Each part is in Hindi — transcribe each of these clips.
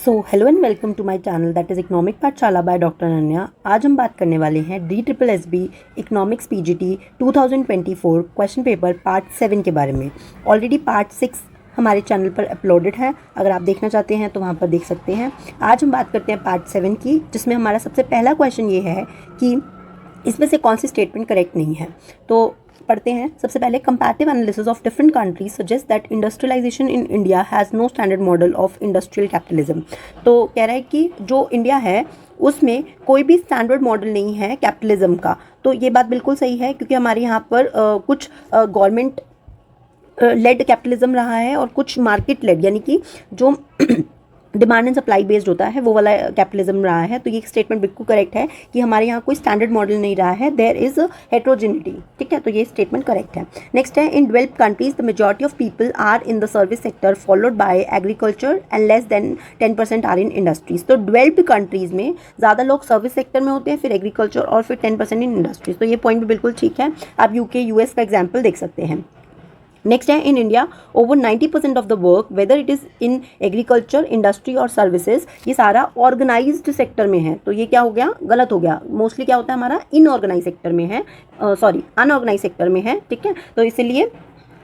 Hello and welcome to my channel that is economic Pathshala by doctor Ananya. आज हम बात करने वाले हैं DSSB economics PGT 2024 question paper part 7 के बारे में। ऑलरेडी पार्ट 6 हमारे चैनल पर अपलोडेड है, अगर आप देखना चाहते हैं तो वहाँ पर देख सकते हैं। आज हम बात करते हैं पार्ट 7 की, जिसमें हमारा सबसे पहला क्वेश्चन ये है कि इसमें से कौन सी स्टेटमेंट करेक्ट नहीं है। तो पढ़ते हैं। सबसे पहले, comparative analysis of different countries suggest that industrialisation in India has no standard model of industrial capitalism. तो कह रहा है कि जो इंडिया है उसमें कोई भी स्टैंडर्ड मॉडल नहीं है कैपिटलिज्म का। तो ये बात बिल्कुल सही है, क्योंकि हमारे यहाँ पर कुछ गवर्नमेंट लेड कैपिटलिज्म रहा है और कुछ मार्केट लेड, यानी कि जो डिमांड एंड सप्लाई बेस्ड होता है वो वाला कैपिटलिज्म रहा है। तो ये स्टेटमेंट बिल्कुल करेक्ट है कि हमारे यहाँ कोई स्टैंडर्ड मॉडल नहीं रहा है, देयर इज हेट्रोजेनिटी। ठीक है, तो ये स्टेटमेंट करेक्ट है। नेक्स्ट है, in developed countries the majority of people are in the service sector followed by agriculture and less than 10% are in industries. तो डेवलप्ड कंट्रीज में ज़्यादा लोग सर्विस सेक्टर में होते हैं, फिर एग्रीकल्चर और फिर 10% इन इंडस्ट्रीज। तो ये पॉइंट भी बिल्कुल ठीक है। आप UK US का एग्जाम्पल देख सकते हैं। नेक्स्ट है, in India over 90% of the work whether it is in agriculture, industry और सर्विसेज, ये सारा ऑर्गेनाइज्ड सेक्टर में है। तो ये क्या हो गया, गलत हो गया। मोस्टली क्या होता है हमारा, इनऑर्गेनाइज सेक्टर में है, अनऑर्गेनाइज सेक्टर में है। ठीक है, तो इसलिए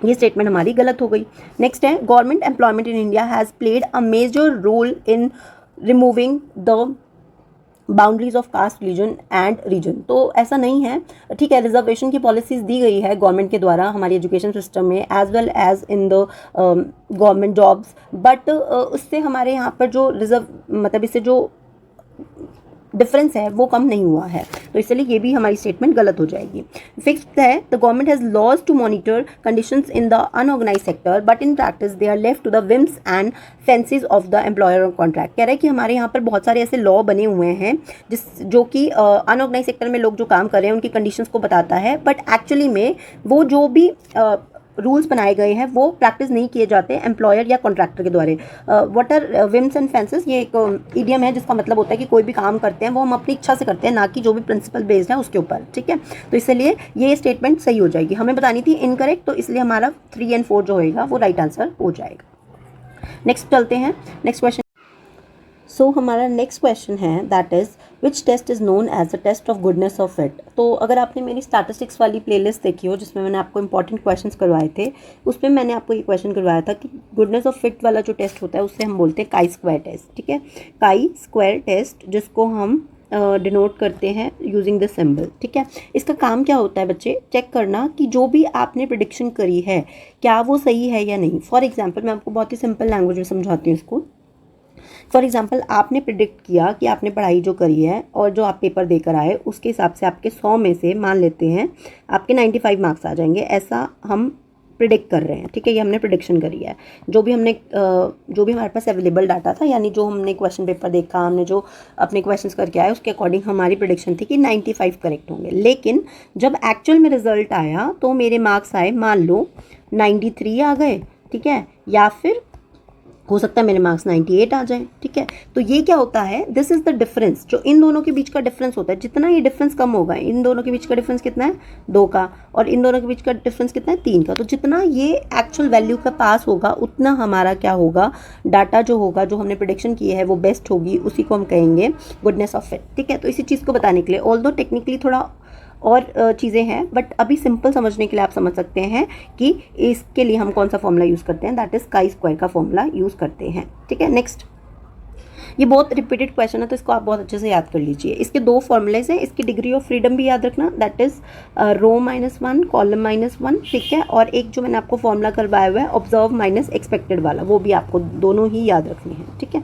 ये स्टेटमेंट हमारी गलत हो गई। नेक्स्ट है, government employment in India has played a major role in removing the boundaries of caste, religion and region. तो ऐसा नहीं है, ठीक है। रिजर्वेशन की पॉलिसीज दी गई है गवर्नमेंट के द्वारा हमारे एजुकेशन सिस्टम में as well as in the government jobs, but उससे हमारे यहाँ पर जो इससे जो डिफरेंस है वो कम नहीं हुआ है। तो इसलिए ये भी हमारी स्टेटमेंट गलत हो जाएगी। फिफ्थ है, the government has laws to monitor conditions in the unorganised sector but in practice they are left to the whims and fancies of the employer on contract. कह रहे हैं कि हमारे यहाँ पर बहुत सारे ऐसे लॉ बने हुए हैं जो कि अनऑर्गेनाइज सेक्टर में लोग जो काम कर रहे हैं उनकी कंडीशंस को बताता है, बट एक्चुअली में वो जो भी रूल्स बनाए गए हैं वो प्रैक्टिस नहीं किए जाते एम्प्लॉयर या कॉन्ट्रैक्टर के द्वारा। What are whims and fancies, ये एक इडियम है जिसका मतलब होता है कि कोई भी काम करते हैं वो हम अपनी इच्छा से करते हैं, ना कि जो भी प्रिंसिपल बेस्ड है उसके ऊपर। ठीक है, तो इसलिए ये स्टेटमेंट सही हो जाएगी। हमें बतानी थी इनकरेक्ट, तो इसलिए हमारा 3 और 4 जो होएगा वो राइट आंसर हो जाएगा। नेक्स्ट चलते हैं, नेक्स्ट क्वेश्चन। हमारा नेक्स्ट क्वेश्चन है that is which test is known as the test of goodness of fit. तो अगर आपने मेरी स्टैटिस्टिक्स वाली प्लेलिस्ट देखी हो जिसमें मैंने आपको इंपॉर्टेंट क्वेश्चंस करवाए थे, उसमें मैंने आपको ये क्वेश्चन करवाया था कि गुडनेस ऑफ फिट वाला जो टेस्ट होता है उससे हम बोलते हैं काई स्क्वायर टेस्ट। ठीक है, काई स्क्वायर टेस्ट, जिसको हम डिनोट करते हैं यूजिंग दिस सिंबल। ठीक है, इसका काम क्या होता है बच्चे, चेक करना कि जो भी आपने प्रिडिक्शन करी है क्या वो सही है या नहीं। फॉर एग्जाम्पल, मैं आपको बहुत ही सिंपल लैंग्वेज में समझाती हूँ इसको। फॉर एग्जाम्पल, आपने प्रिडिक्ट किया कि आपने पढ़ाई जो करी है और जो आप पेपर देकर आए उसके हिसाब से आपके 100 में से मान लेते हैं आपके 95 मार्क्स आ जाएंगे, ऐसा हम प्रिडिक्ट कर रहे हैं। ठीक है, ये हमने प्रिडिक्शन करी है। जो भी हमारे पास अवेलेबल डाटा था, यानी जो हमने क्वेश्चन पेपर देखा, हमने जो अपने क्वेश्चंस करके आए उसके अकॉर्डिंग हमारी प्रिडिक्शन थी कि 95 करेक्ट होंगे। लेकिन जब एक्चुअल में रिजल्ट आया तो मेरे मार्क्स आए, मान लो 93 आ गए। ठीक है, या फिर हो सकता है मेरे मार्क्स 98 आ जाए। ठीक है, तो ये क्या होता है, दिस इज द डिफरेंस, जो इन दोनों के बीच का डिफरेंस होता है। जितना ये डिफरेंस कम होगा, इन दोनों के बीच का डिफरेंस कितना है, 2 का, और इन दोनों के बीच का डिफरेंस कितना है, 3 का। तो जितना ये एक्चुअल वैल्यू का पास होगा उतना हमारा क्या होगा, डाटा जो होगा, जो हमने प्रेडिक्शन की है वो बेस्ट होगी, उसी को हम कहेंगे गुडनेस ऑफ फिट। ठीक है, तो इसी चीज़ को बताने के लिए, ऑल्दो टेक्निकली थोड़ा और चीज़ें हैं, बट अभी सिंपल समझने के लिए आप समझ सकते हैं कि इसके लिए हम कौन सा फॉर्मूला यूज़ करते हैं, दैट इज़ काई स्क्वायर का फॉर्मूला यूज़ करते हैं। ठीक है, नेक्स्ट, ये बहुत रिपीटेड क्वेश्चन है तो इसको आप बहुत अच्छे से याद कर लीजिए। इसके 2 फॉर्मूलेज हैं, इसकी डिग्री ऑफ फ्रीडम भी याद रखना, दैट इज़ रो -1 कॉलम -1। ठीक है, और एक जो मैंने आपको फॉर्मूला करवाया हुआ है ऑब्जर्व माइनस एक्सपेक्टेड वाला, वो भी आपको दोनों ही याद रखनी है। ठीक है,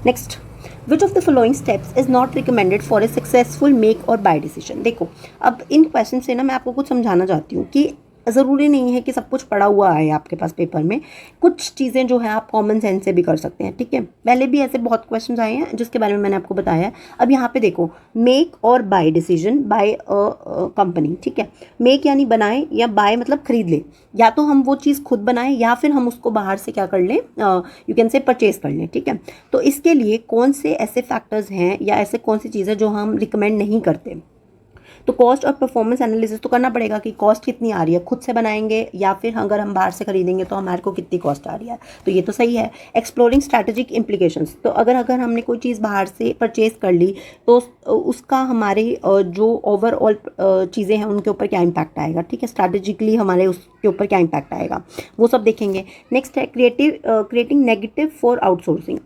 next, Which of the following steps is not recommended for a successful make or buy decision। देखो, अब इन क्वेश्चन से ना मैं आपको कुछ समझाना चाहती हूँ कि ज़रूरी नहीं है कि सब कुछ पड़ा हुआ है आपके पास पेपर में, कुछ चीज़ें जो है आप कॉमन सेंस से भी कर सकते हैं। ठीक है, पहले भी ऐसे बहुत क्वेश्चन आए हैं जिसके बारे में मैंने आपको बताया। अब यहाँ पे देखो, मेक और बाय डिसीजन बाय कंपनी। ठीक है, मेक यानी बनाए, या बाय मतलब खरीद ले, या तो हम वो चीज़ खुद बनाएं या फिर हम उसको बाहर से क्या कर लें, यू कैन से परचेज कर लें। ठीक है, तो इसके लिए कौन से ऐसे फैक्टर्स हैं या ऐसे कौन सी चीज़ें जो हम रिकमेंड नहीं करते। तो कॉस्ट और परफॉर्मेंस एनालिसिस तो करना पड़ेगा कि कॉस्ट कितनी आ रही है, खुद से बनाएंगे या फिर अगर हम बाहर से खरीदेंगे तो हमारे को कितनी कॉस्ट आ रही है, तो ये तो सही है। एक्सप्लोरिंग स्ट्रैटेजिक इम्प्लीकेशंस, तो अगर हमने कोई चीज़ बाहर से परचेज कर ली तो उसका हमारे जो ओवरऑल चीज़ें हैं उनके ऊपर क्या इम्पैक्ट आएगा, ठीक है, स्ट्रैटेजिकली हमारे उसके ऊपर क्या इम्पैक्ट आएगा, वो सब देखेंगे। नेक्स्ट है क्रिएटिंग नेगेटिव फॉर आउटसोर्सिंग।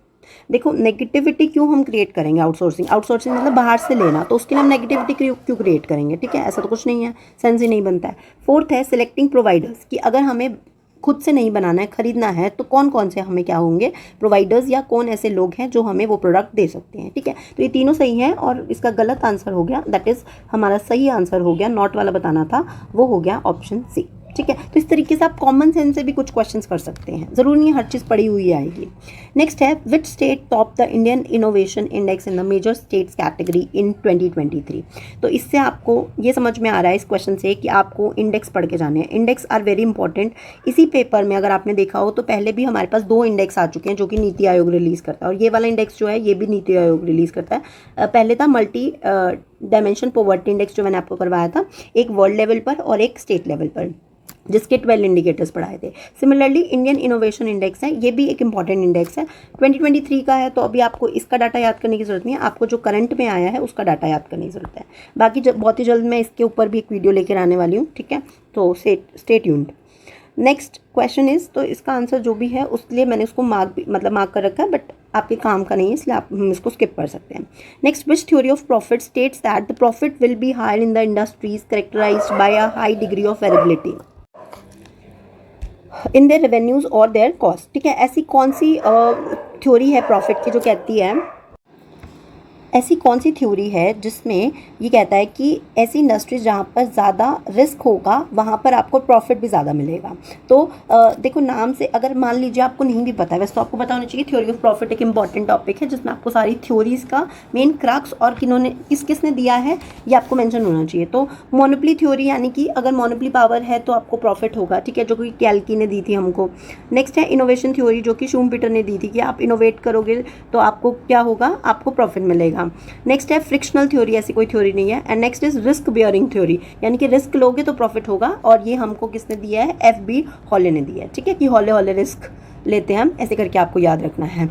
देखो नेगेटिविटी क्यों हम क्रिएट करेंगे, आउटसोर्सिंग मतलब बाहर से लेना, तो उसके लिए हम नेगेटिविटी क्यों क्रिएट करेंगे, ठीक है, ऐसा तो कुछ नहीं है, सेंस ही नहीं बनता है। फोर्थ है सिलेक्टिंग प्रोवाइडर्स, कि अगर हमें खुद से नहीं बनाना है, खरीदना है, तो कौन कौन से हमें क्या होंगे प्रोवाइडर्स, या कौन ऐसे लोग हैं जो हमें वो प्रोडक्ट दे सकते हैं, ठीक है। तो ये तीनों सही हैं और इसका गलत आंसर हो गया, दैट इज़ हमारा सही आंसर हो गया, नॉट वाला बताना था, वो हो गया ऑप्शन सी, ठीक है। तो इस तरीके से आप कॉमन सेंस से भी कुछ क्वेश्चंस कर सकते हैं, ज़रूरी नहीं हर चीज़ पढ़ी हुई आएगी। नेक्स्ट है which state top the Indian innovation index in the major states category in 2023। तो इससे आपको ये समझ में आ रहा है इस क्वेश्चन से कि आपको इंडेक्स पढ़ के जाने हैं, इंडेक्स आर वेरी इंपॉर्टेंट। इसी पेपर में अगर आपने देखा हो तो पहले भी हमारे पास 2 इंडेक्स आ चुके हैं जो कि नीति आयोग रिलीज़ करता है, और ये वाला इंडेक्स जो है ये भी नीति आयोग रिलीज़ करता है। पहले था मल्टी डायमेंशन पॉवर्टी इंडेक्स जो मैंने आपको करवाया था, एक वर्ल्ड लेवल पर और एक स्टेट लेवल पर, जिसके 12 इंडिकेटर्स पढ़ाए थे। सिमिलरली इंडियन इनोवेशन इंडेक्स है, ये भी एक इंपॉर्टेंट इंडेक्स है, 2023 का है, तो अभी आपको इसका डाटा याद करने की जरूरत नहीं है, आपको जो करंट में आया है उसका डाटा याद करने की जरूरत है। बाकी बहुत ही जल्द मैं इसके ऊपर भी एक वीडियो लेकर आने वाली हूँ, ठीक है, तो stay tuned. Next question is, तो इसका आंसर जो भी है उसके लिए मैंने उसको मार्क कर रखा है, बट आपके काम का नहीं है, इसलिए हम इसको स्किप कर सकते हैं। Next, which theory of profit states that the profit will be higher in the industries characterised by a high degree of variability in their revenues और देयर कॉस्ट, ठीक है। ऐसी कौन सी थ्योरी है प्रॉफिट की जो कहती है, ऐसी कौन सी थ्योरी है जिसमें ये कहता है कि ऐसी इंडस्ट्रीज जहाँ पर ज़्यादा रिस्क होगा वहाँ पर आपको प्रॉफिट भी ज़्यादा मिलेगा। तो देखो नाम से अगर मान लीजिए आपको नहीं भी पता है, वैसे तो आपको पता होना चाहिए, थ्योरी ऑफ प्रॉफिट एक इंपॉर्टेंट टॉपिक है जिसमें आपको सारी थ्योरीज का मेन क्रक्स और किसने दिया है ये आपको मेंशन होना चाहिए। तो मोनोपली थ्योरी, यानी कि अगर मोनोपली पावर है तो आपको प्रॉफिट होगा, ठीक है, जो कि कैल्की ने दी थी हमको। नेक्स्ट है इनोवेशन थ्योरी, जो कि शूमपीटर ने दी थी कि आप इनोवेट करोगे तो आपको क्या होगा, आपको प्रॉफिट मिलेगा। नेक्स्ट है फ्रिक्शनल थ्योरी, ऐसी कोई थ्योरी नहीं है। And next is risk bearing theory, यानी कि रिस्क लोगे तो प्रॉफिट होगा, और ये हमको किसने दिया है, FB हॉले ने दिया है, ठीक है, कि हॉले रिस्क लेते हैं हम, ऐसे करके आपको याद रखना है।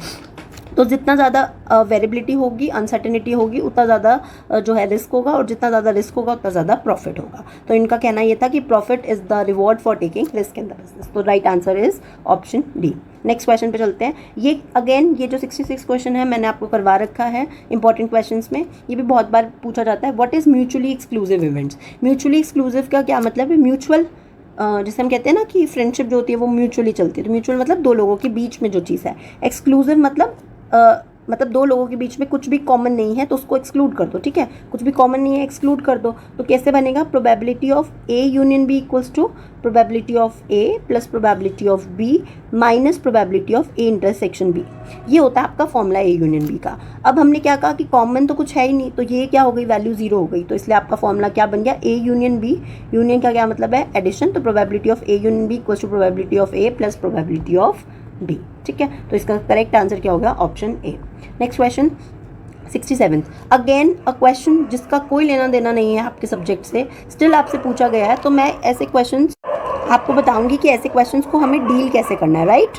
तो जितना ज़्यादा वेरिएबिलिटी होगी, अनसर्टेनिटी होगी, उतना ज़्यादा जो है रिस्क होगा, और जितना ज़्यादा रिस्क होगा उतना ज़्यादा प्रॉफिट होगा। तो इनका कहना ये था कि profit is the reward for taking risk in the business. तो right answer is option D. Next question पे चलते हैं। ये अगेन ये जो 66 क्वेश्चन है मैंने आपको करवा रखा है इंपॉर्टेंट क्वेश्चंस में, ये भी बहुत बार पूछा जाता है। What is mutually exclusive events? Mutually exclusive का क्या मतलब है? म्यूचुअल, जैसे हम कहते हैं ना कि फ्रेंडशिप जो होती है वो म्यूचुअली चलती है, तो म्यूचुअल मतलब 2 लोगों के बीच में जो चीज़ है। एक्सक्लूसिव मतलब 2 लोगों के बीच में कुछ भी कॉमन नहीं है तो उसको एक्सक्लूड कर दो, ठीक है, कुछ भी कॉमन नहीं है एक्सक्लूड कर दो। तो कैसे बनेगा? Probability of A union B equals to probability of A plus probability of B minus probability of A intersection B। ये होता है आपका फॉर्मूला A यूनियन B का। अब हमने क्या कहा कि कॉमन तो कुछ है ही नहीं, तो ये क्या हो गई, वैल्यू 0 हो गई, तो इसलिए आपका फॉर्मूला क्या बन गया, A यूनियन B। यूनियन का क्या मतलब है, एडिशन, तो probability of A union B equals to probability of A plus probability of B, ठीक है। तो इसका करेक्ट आंसर क्या होगा, option A. Next question 67, again a question जिसका कोई लेना देना नहीं है आपके सब्जेक्ट से, स्टिल आपसे पूछा गया है, तो मैं ऐसे क्वेश्चंस आपको बताऊंगी कि ऐसे क्वेश्चंस को हमें डील कैसे करना है, राइट।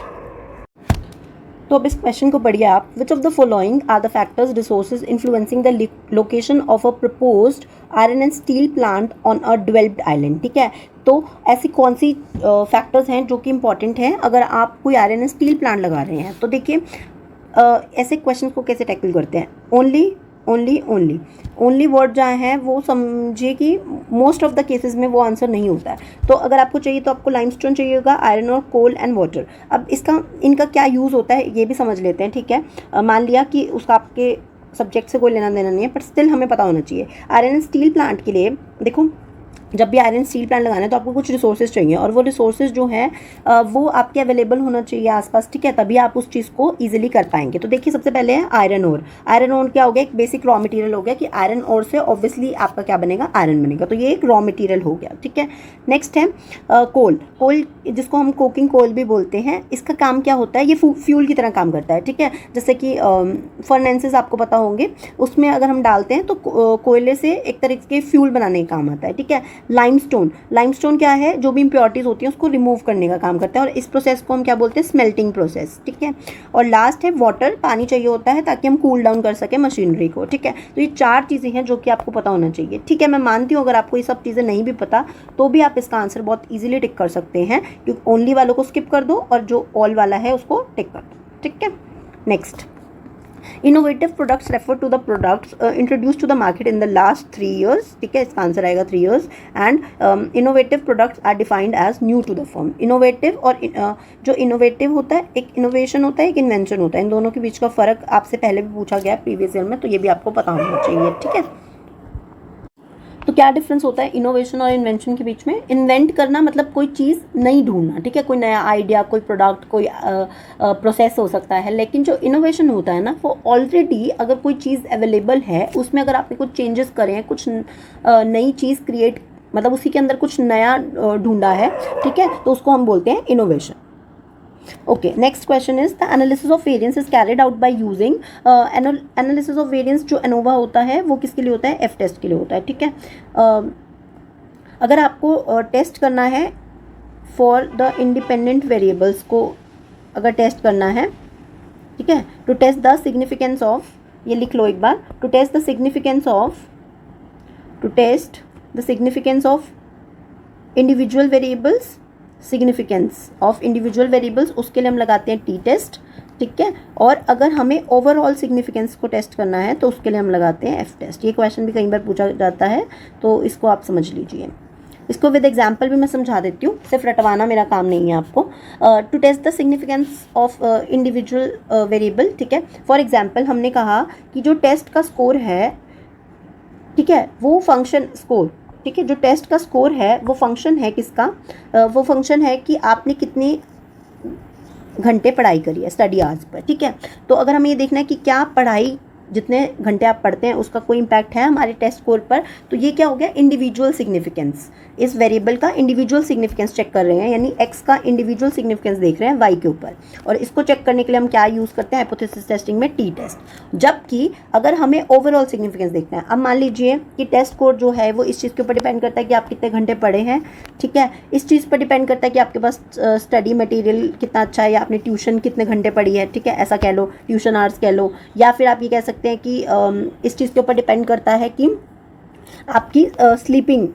तो अब इस क्वेश्चन को पढ़िए आप। Which of the following are the factors resources influencing the location of a proposed iron and steel plant on a developed island, ठीक है। तो ऐसी कौन सी फैक्टर्स हैं जो कि इंपॉर्टेंट हैं अगर आप कोई आयरन एंड स्टील प्लांट लगा रहे हैं? तो देखिए ऐसे क्वेश्चन को कैसे टैकल करते हैं, ओनली वर्ड जहाँ है वो समझिए कि मोस्ट ऑफ द केसेस में वो आंसर नहीं होता है। तो अगर आपको चाहिए तो आपको लाइमस्टोन चाहिए होगा, आयरन और कोल एंड वाटर। अब इनका क्या यूज़ होता है ये भी समझ लेते हैं, ठीक है। मान लिया कि उसका आपके सब्जेक्ट से कोई लेना देना नहीं है, बट स्टिल हमें पता होना चाहिए। आयरन एंड स्टील प्लांट के लिए देखो जब भी आयरन स्टील प्लांट लगाना है तो आपको कुछ रिसोर्सेज चाहिए, और वो रिसोर्सेज जो हैं वो आपके अवेलेबल होना चाहिए आसपास, ठीक है, तभी आप उस चीज़ को ईजिली कर पाएंगे। तो देखिए सबसे पहले है आयरन ओर। आयरन ओर क्या हो गया, एक बेसिक रॉ मटेरियल हो गया कि आयरन ओर से ऑब्वियसली आपका क्या बनेगा, आयरन बनेगा, तो ये एक रॉ मटेरियल हो गया, ठीक है। नेक्स्ट है कोल। कोल जिसको हम कोकिंग कोल भी बोलते हैं, इसका काम क्या होता है, ये फ्यूल की तरह काम करता है, ठीक है। जैसे कि फर्नेसेस आपको पता होंगे, उसमें अगर हम डालते हैं तो कोयले से एक तरीके के फ्यूल बनाने का काम आता है, ठीक है। लाइमस्टोन। लाइमस्टोन क्या है, जो भी इंप्योरिटीज होती हैं उसको रिमूव करने का काम करता है, और इस प्रोसेस को हम क्या बोलते हैं, स्मेल्टिंग प्रोसेस, ठीक है। और लास्ट है वाटर। पानी चाहिए होता है ताकि हम कूल डाउन कर सकें मशीनरी को, ठीक है। तो ये 4 चीज़ें हैं जो कि आपको पता होना चाहिए, ठीक है। मैं मानती हूँ अगर आपको ये सब चीज़ें नहीं भी पता तो भी आप इसका आंसर बहुत ईजिली टिक कर सकते हैं, क्योंकि ओनली वालों को स्किप कर दो और जो ऑल वाला है उसको टिक कर दो, ठीक है। Next, innovative products refer to the products introduce to the market in the last 3 years, ठीक है, इसका आंसर आएगा 3 years। And innovative products are defined as new to the firm. Innovative और जो इनोवेटिव होता है, एक इनोवेशन होता है, एक इन्वेंशन होता है, इन दोनों के बीच का फ़र्क आपसे पहले भी पूछा गया प्रीवियस ईयर में, तो ये भी आपको पता होना चाहिए, ठीक है। तो क्या डिफरेंस होता है इनोवेशन और इन्वेंशन के बीच में। इन्वेंट करना मतलब कोई चीज़ नई ढूंढना, ठीक है, कोई नया आइडिया, कोई प्रोडक्ट, कोई प्रोसेस हो सकता है। लेकिन जो इनोवेशन होता है ना, वो ऑलरेडी अगर कोई चीज़ अवेलेबल है उसमें अगर आपने कुछ चेंजेस करे हैं, कुछ नई चीज़ क्रिएट, मतलब उसी के अंदर कुछ नया ढूंढा है, ठीक है, तो उसको हम बोलते हैं innovation. Okay, next question is the analysis of variance is carried out by using analysis of variance जो ANOVA होता है वो किसके लिए होता है, F टेस्ट के लिए होता है, ठीक है। अगर आपको टेस्ट करना है फॉर द इंडिपेंडेंट वेरिएबल्स को अगर टेस्ट करना है, ठीक है, to test the significance of, ये लिख लो एक बार, to test the significance of individual variables, significance of individual variables, उसके लिए हम लगाते हैं टी टेस्ट, ठीक है। और अगर हमें ओवरऑल सिग्निफिकेंस को टेस्ट करना है तो उसके लिए हम लगाते हैं एफ टेस्ट। ये क्वेश्चन भी कई बार पूछा जाता है, तो इसको आप समझ लीजिए। इसको विद एग्जाम्पल भी मैं समझा देती हूँ, सिर्फ रटवाना मेरा काम नहीं है आपको। To test the significance of individual variable, ठीक है। फॉर एग्जाम्पल हमने कहा कि जो टेस्ट का स्कोर है, ठीक है, वो फंक्शन स्कोर, ठीक है, जो टेस्ट का स्कोर है वो फंक्शन है किसका, वो फंक्शन है कि आपने कितने घंटे पढ़ाई करी है, स्टडी आवर्स पर, ठीक है। तो अगर हमें ये देखना है कि क्या पढ़ाई, जितने घंटे आप पढ़ते हैं उसका कोई इम्पैक्ट है हमारे टेस्ट स्कोर पर, तो ये क्या हो गया, इंडिविजुअल सिग्निफिकेंस। इस वेरिएबल का इंडिविजुअल सिग्निफिकेंस चेक कर रहे हैं, यानी एक्स का इंडिविजुअल सिग्निफिकेंस देख रहे हैं वाई के ऊपर, और इसको चेक करने के लिए हम क्या यूज़ करते हैं, हाइपोथेसिस टेस्टिंग में टी टेस्ट। जबकि अगर हमें ओवरऑल सिग्निफिकेंस देखना है, अब मान लीजिए कि टेस्ट स्कोर जो है वो इस चीज़ के ऊपर डिपेंड करता है कि आप कितने घंटे पढ़े हैं, ठीक है, इस चीज़ पर डिपेंड करता है कि आपके पास स्टडी मटेरियल कितना अच्छा है, या आपने ट्यूशन कितने घंटे पढ़ी है, ठीक है, ऐसा कह लो, ट्यूशन आवर्स कह लो, या फिर आप ये कह सकते हैं कि इस चीज़ के ऊपर डिपेंड करता है कि आपकी स्लीपिंग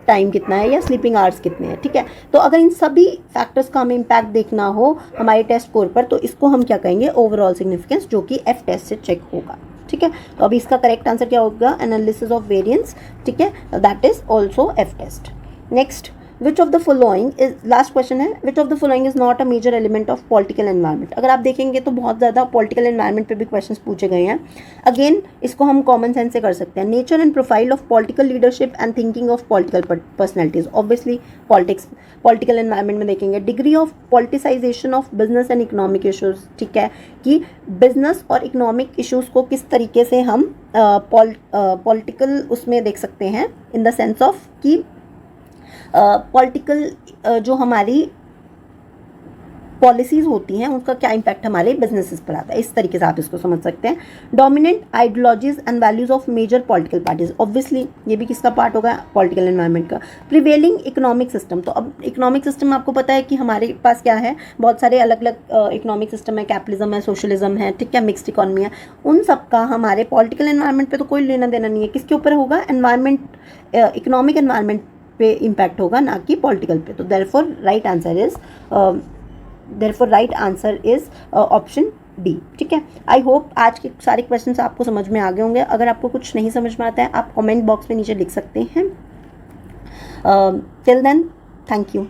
टाइम कितना है या स्लीपिंग आवर्स कितने हैं, ठीक है। तो अगर इन सभी फैक्टर्स का हमें इम्पैक्ट देखना हो हमारे टेस्ट स्कोर पर, तो इसको हम क्या कहेंगे, ओवरऑल सिग्निफिकेंस, जो कि एफ टेस्ट से चेक होगा, ठीक है। तो अभी इसका करेक्ट आंसर क्या होगा, एनालिसिस ऑफ वेरिएंस, ठीक है, that is also F test. Next, which of the following is, last question है, which of the following is not a major element of political environment. अगर आप देखेंगे तो बहुत ज़्यादा पॉलिटिकल एनवायरनमेंट पे भी क्वेश्चंस पूछे गए हैं। अगेन इसको हम कॉमन सेंस से कर सकते हैं। Nature and profile of political leadership and thinking of political personalities, obviously politics, political environment में देखेंगे। Degree of politicisation of business and economic issues, ठीक है, कि बिजनेस और इकोनॉमिक इशूज़ को किस तरीके से हम पॉलिटिकल उसमें देख सकते हैं, इन द सेंस ऑफ कि पॉलिटिकल जो हमारी पॉलिसीज़ होती हैं उनका क्या इम्पैक्ट हमारे बिजनेसेस पर आता है, इस तरीके से आप इसको समझ सकते हैं। Dominant ideologies and values of major political parties, obviously ये भी किसका पार्ट होगा, पॉलिटिकल एनवायरनमेंट का। प्रिवेलिंग इकोनॉमिक सिस्टम, तो अब इकोनॉमिक सिस्टम आपको पता है कि हमारे पास क्या है, बहुत सारे अलग अलग इकोनॉमिक सिस्टम है, कैपिटलिज्म है, सोशलिज्म है, ठीक है, मिक्स्ड इकोनॉमी है, उन सब का हमारे पॉलिटिकल एनवायरनमेंट पे तो कोई लेना देना नहीं है। किसके ऊपर होगा, एनवायरनमेंट, इकोनॉमिक एनवायरनमेंट पे इम्पैक्ट होगा, ना कि पॉलिटिकल पे। तो therefore right answer is option D, ठीक है। आई होप आज के सारे क्वेश्चंस आपको समझ में आ गए होंगे। अगर आपको कुछ नहीं समझ में आता है आप कमेंट बॉक्स में नीचे लिख सकते हैं। Till then, thank you.